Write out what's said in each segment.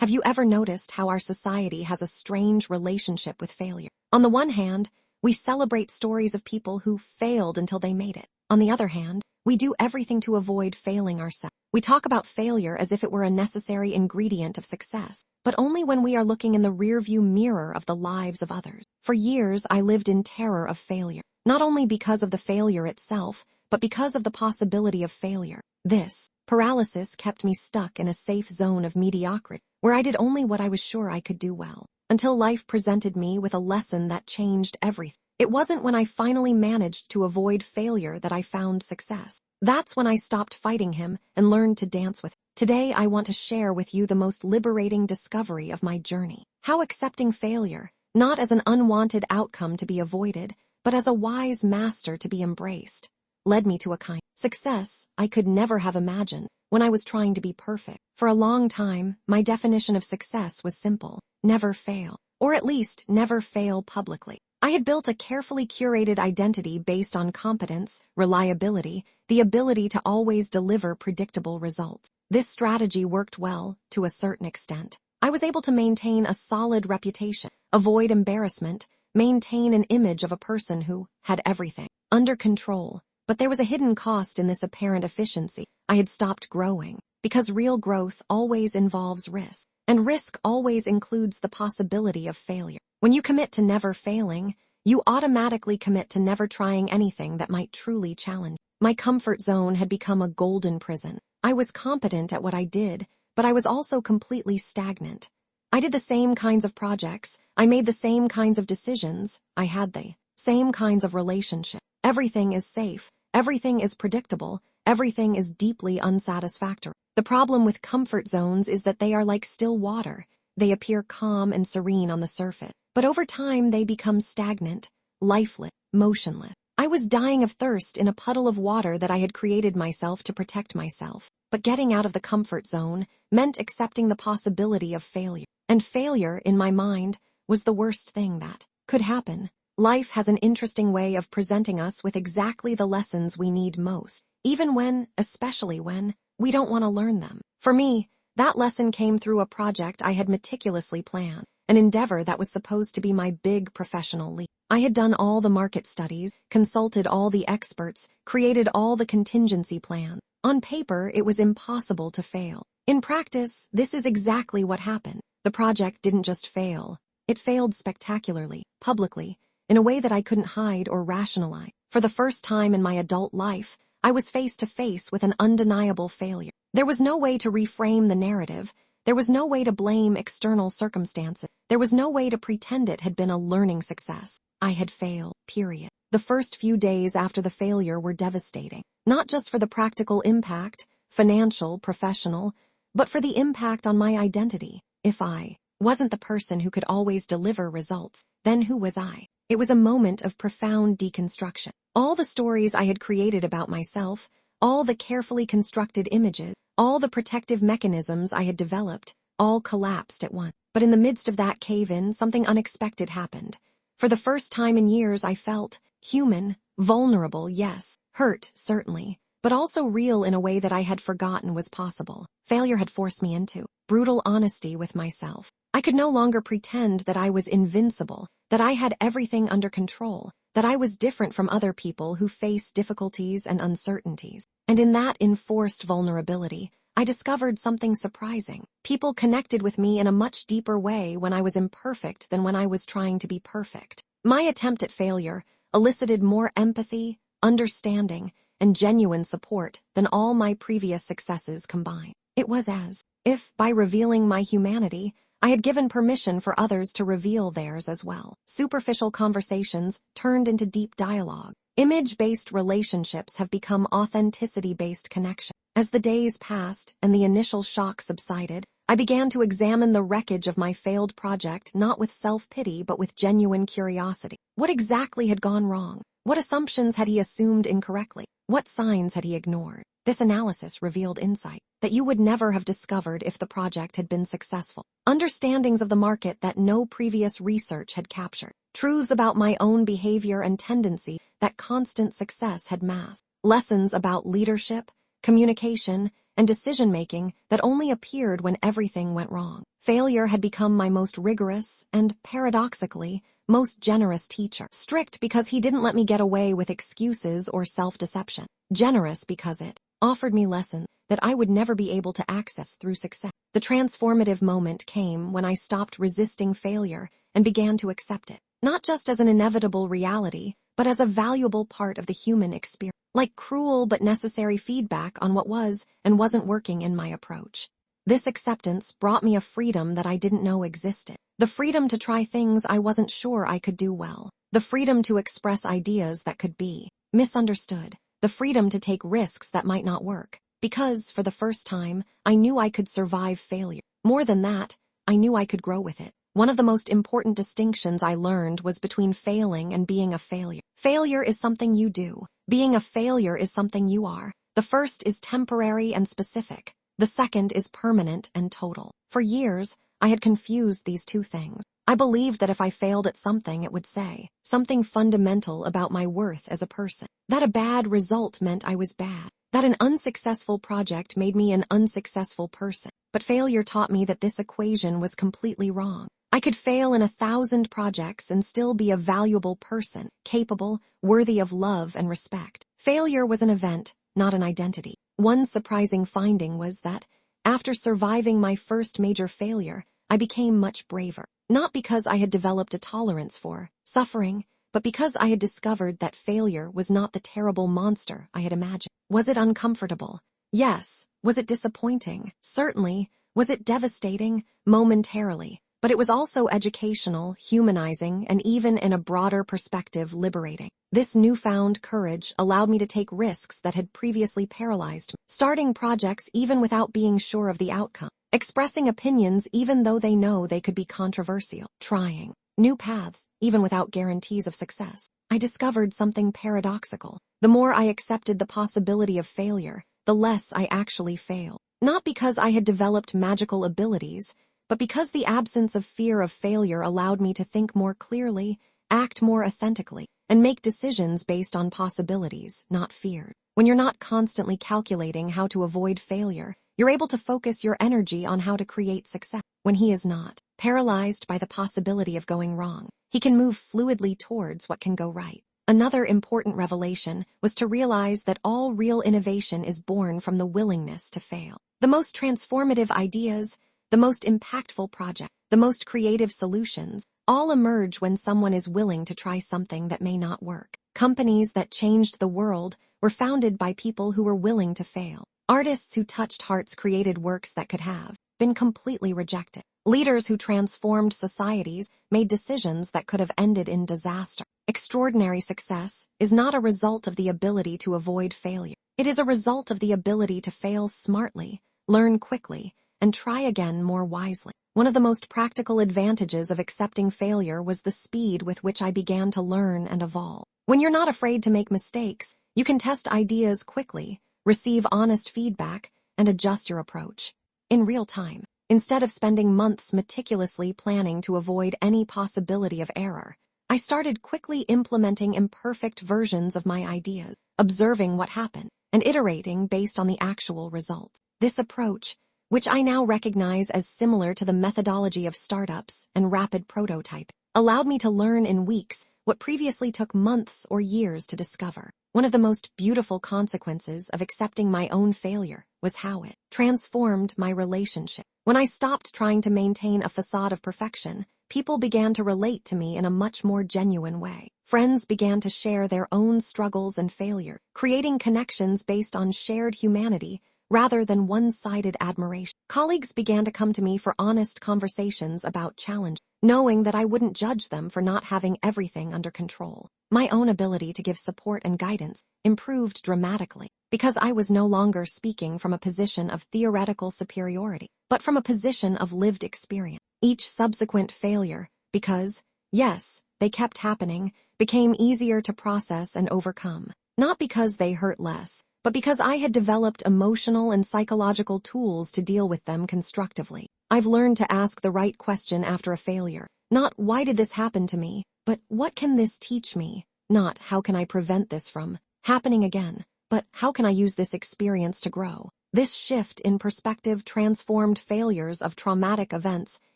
Have you ever noticed how our society has a strange relationship with failure? On the one hand, we celebrate stories of people who failed until they made it. On the other hand, we do everything to avoid failing ourselves. We talk about failure as if it were a necessary ingredient of success, but only when we are looking in the rearview mirror of the lives of others. For years, I lived in terror of failure, not only because of the failure itself, but because of the possibility of failure. This paralysis kept me stuck in a safe zone of mediocrity, where I did only what I was sure I could do well, until life presented me with a lesson that changed everything. It wasn't when I finally managed to avoid failure that I found success. That's when I stopped fighting him and learned to dance with him. Today, I want to share with you the most liberating discovery of my journey. How accepting failure, not as an unwanted outcome to be avoided, but as a wise master to be embraced, led me to a kind of success I could never have imagined when I was trying to be perfect. For a long time, my definition of success was simple: never fail, or at least never fail publicly. I had built a carefully curated identity based on competence, reliability, the ability to always deliver predictable results. This strategy worked well, to a certain extent. I was able to maintain a solid reputation, avoid embarrassment, maintain an image of a person who had everything under control. But there was a hidden cost in this apparent efficiency. I had stopped growing, because real growth always involves risk, and risk always includes the possibility of failure. When you commit to never failing, you automatically commit to never trying anything that might truly challenge. My comfort zone had become a golden prison. I was competent at what I did, but I was also completely stagnant. I did the same kinds of projects, I made the same kinds of decisions, I had the same kinds of relationships. Everything is safe, everything is predictable, everything is deeply unsatisfactory. The problem with comfort zones is that they are like still water. They appear calm and serene on the surface, but over time they become stagnant, lifeless, motionless. I was dying of thirst in a puddle of water that I had created myself to protect myself. But getting out of the comfort zone meant accepting the possibility of failure. And failure, in my mind, was the worst thing that could happen. Life has an interesting way of presenting us with exactly the lessons we need most, even when, especially when, we don't want to learn them. For me, that lesson came through a project I had meticulously planned, an endeavor that was supposed to be my big professional leap. I had done all the market studies, consulted all the experts, created all the contingency plans. On paper, it was impossible to fail. In practice, this is exactly what happened. The project didn't just fail. It failed spectacularly, publicly, in a way that I couldn't hide or rationalize. For the first time in my adult life, I was face to face with an undeniable failure. There was no way to reframe the narrative. There was no way to blame external circumstances. There was no way to pretend it had been a learning success. I had failed, period. The first few days after the failure were devastating, not just for the practical impact, financial, professional, but for the impact on my identity. If I wasn't the person who could always deliver results, then who was I? It was a moment of profound deconstruction. All the stories I had created about myself, all the carefully constructed images, all the protective mechanisms I had developed, all collapsed at once. But in the midst of that cave-in, something unexpected happened. For the first time in years, I felt human, vulnerable, yes, hurt, certainly, but also real in a way that I had forgotten was possible. Failure had forced me into brutal honesty with myself. I could no longer pretend that I was invincible, that I had everything under control, that I was different from other people who face difficulties and uncertainties. And in that enforced vulnerability, I discovered something surprising. People connected with me in a much deeper way when I was imperfect than when I was trying to be perfect. My attempt at failure elicited more empathy, understanding, and genuine support than all my previous successes combined. It was as if, by revealing my humanity, I had given permission for others to reveal theirs as well. Superficial conversations turned into deep dialogue. Image-based relationships have become authenticity-based connections. As the days passed and the initial shock subsided, I began to examine the wreckage of my failed project not with self-pity but with genuine curiosity. What exactly had gone wrong? What assumptions had he assumed incorrectly? What signs had he ignored? This analysis revealed insight that you would never have discovered if the project had been successful. Understandings of the market that no previous research had captured. Truths about my own behavior and tendency that constant success had masked. Lessons about leadership, communication, and decision-making that only appeared when everything went wrong. Failure had become my most rigorous and, paradoxically, most generous teacher. Strict because he didn't let me get away with excuses or self-deception. Generous because it offered me lessons that I would never be able to access through success. The transformative moment came when I stopped resisting failure and began to accept it, not just as an inevitable reality, but as a valuable part of the human experience, like cruel but necessary feedback on what was and wasn't working in my approach. This acceptance brought me a freedom that I didn't know existed. The freedom to try things I wasn't sure I could do well. The freedom to express ideas that could be misunderstood. The freedom to take risks that might not work. Because, for the first time, I knew I could survive failure. More than that, I knew I could grow with it. One of the most important distinctions I learned was between failing and being a failure. Failure is something you do. Being a failure is something you are. The first is temporary and specific. The second is permanent and total. For years, I had confused these two things. I believed that if I failed at something, it would say something fundamental about my worth as a person. That a bad result meant I was bad. That an unsuccessful project made me an unsuccessful person. But failure taught me that this equation was completely wrong. I could fail in 1,000 projects and still be a valuable person, capable, worthy of love and respect. Failure was an event, not an identity. One surprising finding was that, after surviving my first major failure, I became much braver. Not because I had developed a tolerance for suffering, but because I had discovered that failure was not the terrible monster I had imagined. Was it uncomfortable? Yes. Was it disappointing? Certainly. Was it devastating? Momentarily. But it was also educational, humanizing, and even in a broader perspective, liberating. This newfound courage allowed me to take risks that had previously paralyzed me, starting projects even without being sure of the outcome, expressing opinions even though they know they could be controversial, trying new paths even without guarantees of success. I discovered something paradoxical. The more I accepted the possibility of failure, the less I actually failed. Not because I had developed magical abilities, but because the absence of fear of failure allowed me to think more clearly, act more authentically, and make decisions based on possibilities, not fear. When you're not constantly calculating how to avoid failure, you're able to focus your energy on how to create success. When he is not paralyzed by the possibility of going wrong, he can move fluidly towards what can go right. Another important revelation was to realize that all real innovation is born from the willingness to fail. The most transformative ideas, the most impactful projects, the most creative solutions, all emerge when someone is willing to try something that may not work. Companies that changed the world were founded by people who were willing to fail. Artists who touched hearts created works that could have been completely rejected. Leaders who transformed societies made decisions that could have ended in disaster. Extraordinary success is not a result of the ability to avoid failure. It is a result of the ability to fail smartly, learn quickly, and try again more wisely. One of the most practical advantages of accepting failure was the speed with which I began to learn and evolve. When you're not afraid to make mistakes, you can test ideas quickly, receive honest feedback, and adjust your approach in real time. Instead of spending months meticulously planning to avoid any possibility of error, I started quickly implementing imperfect versions of my ideas, observing what happened, and iterating based on the actual results. This approach, which I now recognize as similar to the methodology of startups and rapid prototyping, allowed me to learn in weeks what previously took months or years to discover. One of the most beautiful consequences of accepting my own failure was how it transformed my relationship. When I stopped trying to maintain a facade of perfection, people began to relate to me in a much more genuine way. Friends began to share their own struggles and failure, creating connections based on shared humanity rather than one-sided admiration. Colleagues began to come to me for honest conversations about challenges, knowing that I wouldn't judge them for not having everything under control. My own ability to give support and guidance improved dramatically because I was no longer speaking from a position of theoretical superiority, but from a position of lived experience. Each subsequent failure, because, yes, they kept happening, became easier to process and overcome. Not because they hurt less, but because I had developed emotional and psychological tools to deal with them constructively. I've learned to ask the right question after a failure. Not, why did this happen to me? But what can this teach me? Not, how can I prevent this from happening again? But how can I use this experience to grow? This shift in perspective transformed failures of traumatic events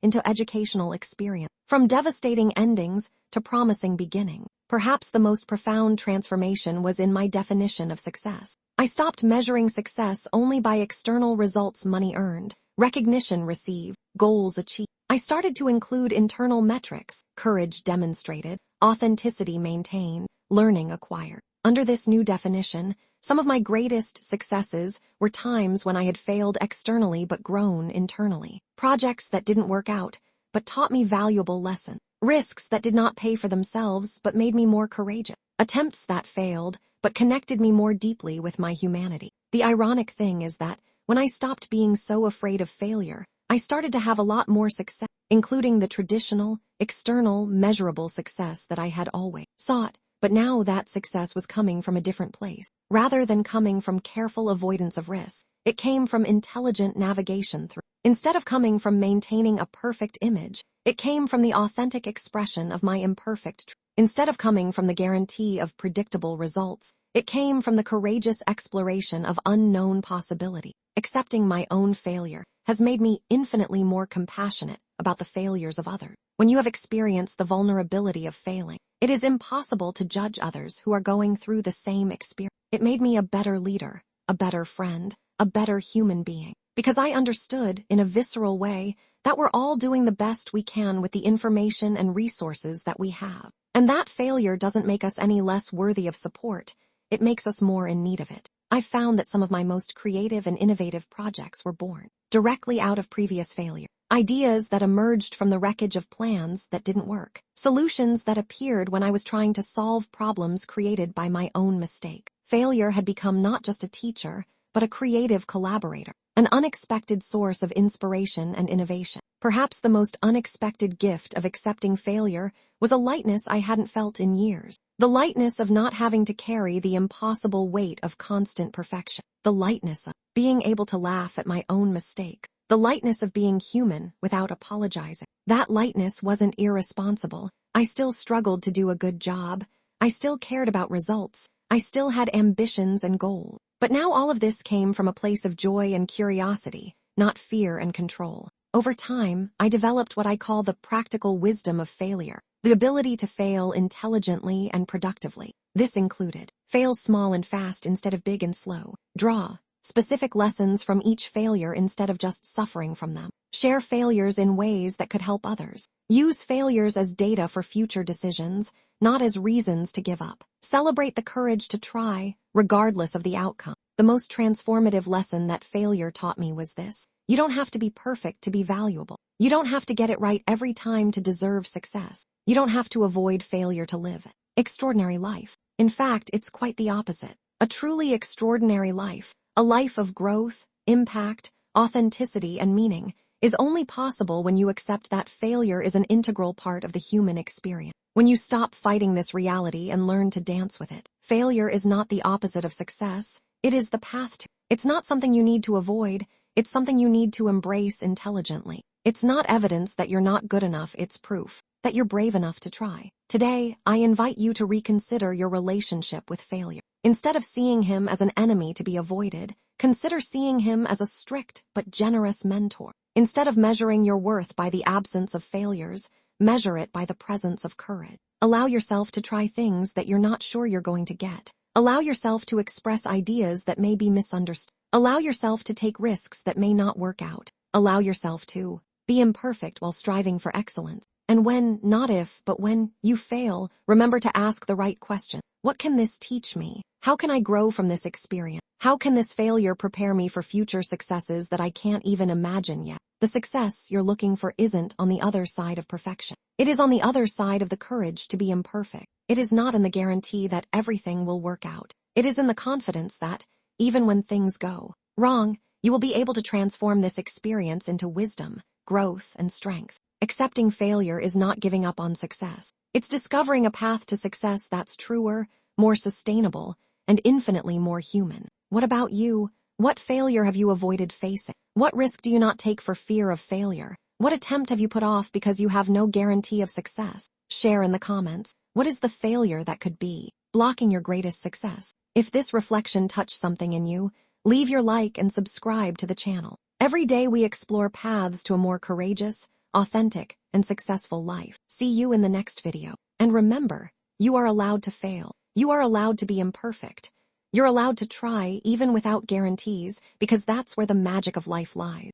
into educational experience, from devastating endings to promising beginnings. Perhaps the most profound transformation was in my definition of success. I stopped measuring success only by external results: money earned, recognition received, goals achieved. I started to include internal metrics: courage demonstrated, authenticity maintained, learning acquired. Under this new definition, some of my greatest successes were times when I had failed externally but grown internally. Projects that didn't work out but taught me valuable lessons. Risks that did not pay for themselves but made me more courageous. Attempts that failed but connected me more deeply with my humanity. The ironic thing is that when I stopped being so afraid of failure, I started to have a lot more success, including the traditional, external, measurable success that I had always sought. But now that success was coming from a different place. Rather than coming from careful avoidance of risk, it came from intelligent navigation through. Instead of coming from maintaining a perfect image, it came from the authentic expression of my imperfect truth. Instead of coming from the guarantee of predictable results, it came from the courageous exploration of unknown possibility. Accepting my own failure has made me infinitely more compassionate about the failures of others. When you have experienced the vulnerability of failing, it is impossible to judge others who are going through the same experience. It made me a better leader, a better friend, a better human being, because I understood in a visceral way that we're all doing the best we can with the information and resources that we have. And that failure doesn't make us any less worthy of support, it makes us more in need of it. I've found that some of my most creative and innovative projects were born directly out of previous failure. Ideas that emerged from the wreckage of plans that didn't work. Solutions that appeared when I was trying to solve problems created by my own mistake. Failure had become not just a teacher, but a creative collaborator, an unexpected source of inspiration and innovation. Perhaps the most unexpected gift of accepting failure was a lightness I hadn't felt in years. The lightness of not having to carry the impossible weight of constant perfection. The lightness of being able to laugh at my own mistakes. The lightness of being human without apologizing. That lightness wasn't irresponsible. I still struggled to do a good job. I still cared about results. I still had ambitions and goals. But now all of this came from a place of joy and curiosity, not fear and control. Over time, I developed what I call the practical wisdom of failure, the ability to fail intelligently and productively. This included fail small and fast instead of big and slow. Draw specific lessons from each failure instead of just suffering from them. Share failures in ways that could help others. Use failures as data for future decisions, not as reasons to give up. Celebrate the courage to try, regardless of the outcome. The most transformative lesson that failure taught me was this: you don't have to be perfect to be valuable. You don't have to get it right every time to deserve success. You don't have to avoid failure to live an extraordinary life. In fact, it's quite the opposite. A truly extraordinary life, a life of growth, impact, authenticity, and meaning, is only possible when you accept that failure is an integral part of the human experience. When you stop fighting this reality and learn to dance with it. Failure is not the opposite of success, it is the path to. It's not something you need to avoid, it's something you need to embrace intelligently. It's not evidence that you're not good enough, it's proof that you're brave enough to try. Today, I invite you to reconsider your relationship with failure. Instead of seeing him as an enemy to be avoided, consider seeing him as a strict but generous mentor. Instead of measuring your worth by the absence of failures, measure it by the presence of courage. Allow yourself to try things that you're not sure you're going to get. Allow yourself to express ideas that may be misunderstood. Allow yourself to take risks that may not work out. Allow yourself to be imperfect while striving for excellence. And when, not if, but when you fail, remember to ask the right question. What can this teach me? How can I grow from this experience? How can this failure prepare me for future successes that I can't even imagine yet? The success you're looking for isn't on the other side of perfection. It is on the other side of the courage to be imperfect. It is not in the guarantee that everything will work out. It is in the confidence that, even when things go wrong, you will be able to transform this experience into wisdom, growth, and strength. Accepting failure is not giving up on success. It's discovering a path to success that's truer, more sustainable, and infinitely more human. What about you? What failure have you avoided facing? What risk do you not take for fear of failure? What attempt have you put off because you have no guarantee of success? Share in the comments. What is the failure that could be blocking your greatest success? If this reflection touched something in you, Leave your like and subscribe to the channel. Every day we explore paths to a more courageous, authentic, and successful life. See you in the next video. And remember, you are allowed to fail. You are allowed to be imperfect. You're allowed to try even without guarantees, because that's where the magic of life lies.